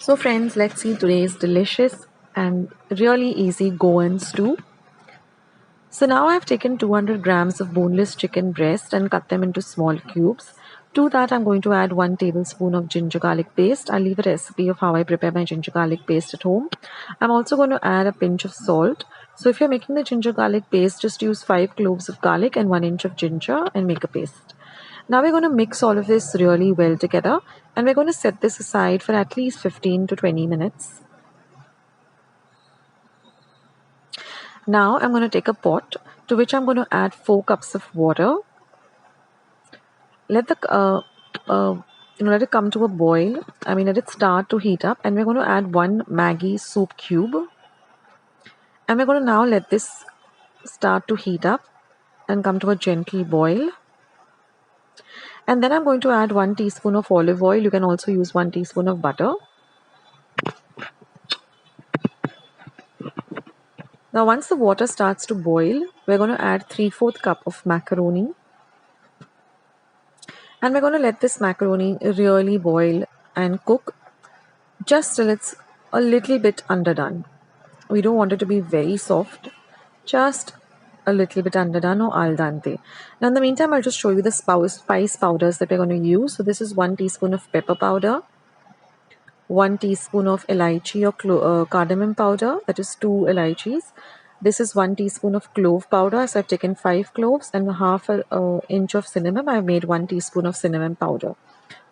So friends, let's see today's delicious and really easy Goan stew. So now I've taken 200 grams of boneless chicken breast and cut them into small cubes. To that I'm going to add 1 tablespoon of ginger garlic paste. I'll leave a recipe of how I prepare my ginger garlic paste at home. I'm also going to add a pinch of salt. So if you're making the ginger garlic paste, just use 5 cloves of garlic and 1 inch of ginger and make a paste. Now we're going to mix all of this really well together, and we're going to set this aside for at least 15 to 20 minutes. Now I'm going to take a pot to which I'm going to add 4 cups of water. Let let it come to a boil. Let it start to heat up, and we're going to add 1 Maggi soup cube. And we're going to now let this start to heat up and come to a gentle boil. And then I'm going to add 1 teaspoon of olive oil. You can also use 1 teaspoon of butter. Now once the water starts to boil, we're going to add 3/4 cup of macaroni. And we're going to let this macaroni really boil and cook just till it's a little bit underdone. We don't want it to be very soft, just a little bit underdone or al dente. Now in the meantime, I'll just show you the spice powders that we're going to use. So this is 1 teaspoon of pepper powder, 1 teaspoon of elaichi or cardamom powder, that is 2 elaichis. This is 1 teaspoon of clove powder, so I've taken 5 cloves, and half an inch of cinnamon. I've made 1 teaspoon of cinnamon powder.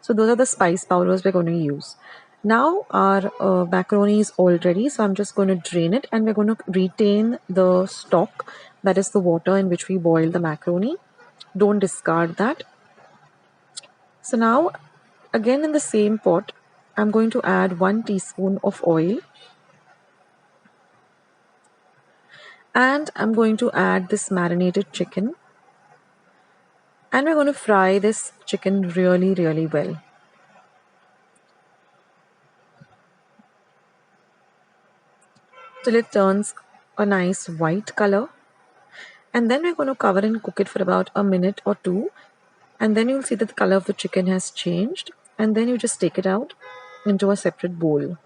So those are the spice powders we're going to use. Now our macaroni is all ready, so I'm just going to drain it, and we're going to retain the stock, that is the water in which we boiled the macaroni. Don't discard that. So now again in the same pot, I'm going to add 1 teaspoon of oil, and I'm going to add this marinated chicken, and we're going to fry this chicken really well. Till it turns a nice white color. And then we're going to cover and cook it for about a minute or two, and then you'll see that the color of the chicken has changed, and then you just take it out into a separate bowl.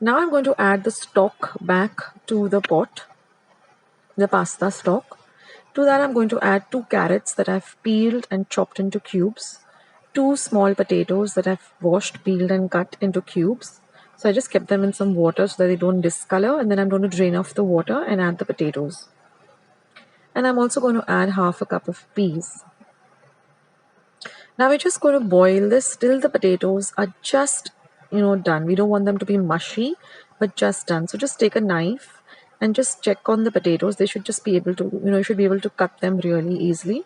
Now I'm going to add the stock back to the pot, the pasta stock. To that I'm going to add 2 carrots that I've peeled and chopped into cubes, 2 small potatoes that I've washed, peeled and cut into cubes. So I just kept them in some water so that they don't discolor, and then I'm going to drain off the water and add the potatoes. And I'm also going to add half a cup of peas. Now we're just going to boil this till the potatoes are just, done. We don't want them to be mushy, but just done. So just take a knife and just check on the potatoes. They should just be able to, you should be able to cut them really easily.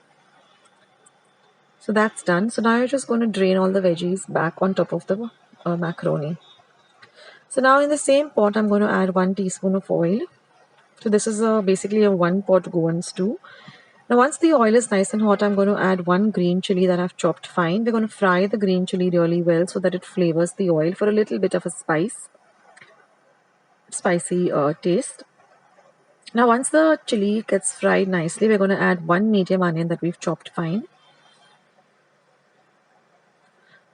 So that's done. So now you're just going to drain all the veggies back on top of the macaroni. So now in the same pot, I'm going to add 1 teaspoon of oil. So this is basically a 1 pot Goan stew. Now once the oil is nice and hot, I'm going to add 1 green chili that I've chopped fine. We're going to fry the green chili really well so that it flavors the oil for a little bit of a spicy taste. Now once the chili gets fried nicely, we're going to add 1 medium onion that we've chopped fine.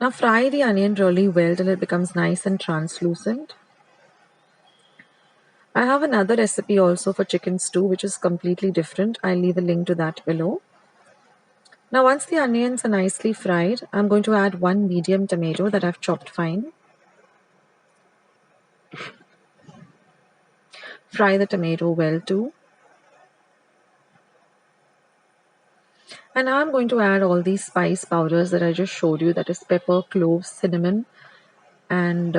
Now fry the onion really well till it becomes nice and translucent. I have another recipe also for chicken stew which is completely different. I'll leave a link to that below. Now once the onions are nicely fried, I'm going to add 1 medium tomato that I've chopped fine. Fry the tomato well too. And now I'm going to add all these spice powders that I just showed you, that is pepper, cloves, cinnamon and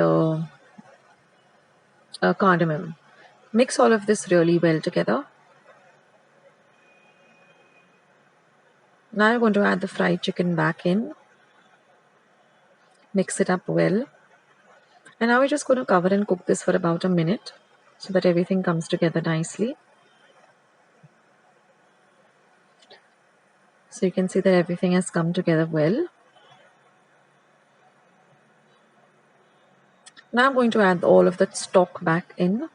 cardamom. Mix all of this really well together. Now I'm going to add the fried chicken back in. Mix it up well. And now we're just going to cover and cook this for about a minute so that everything comes together nicely. So you can see that everything has come together well. Now I'm going to add all of that stock back in.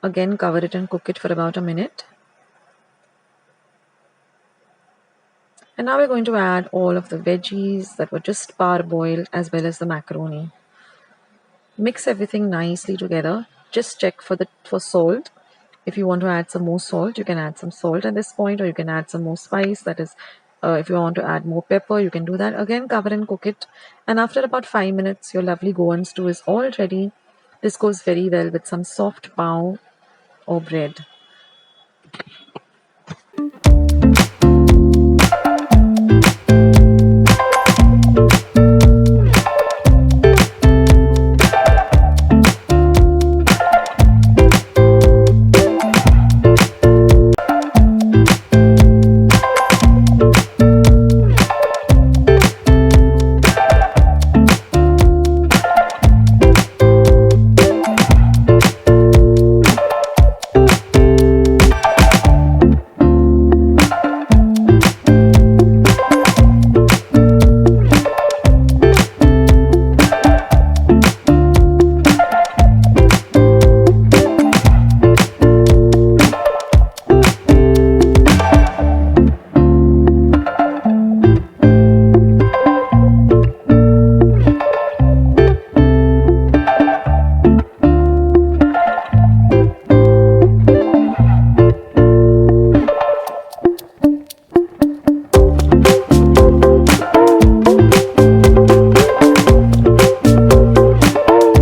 Again, cover it and cook it for about a minute. And now we're going to add all of the veggies that were just parboiled as well as the macaroni. Mix everything nicely together. Just check for salt. If you want to add some more salt, you can add some salt at this point, or you can add some more spice. That is, if you want to add more pepper, you can do that. Again, cover and cook it. And after about 5 minutes, your lovely Goan stew is all ready. This goes very well with some soft pav or bread.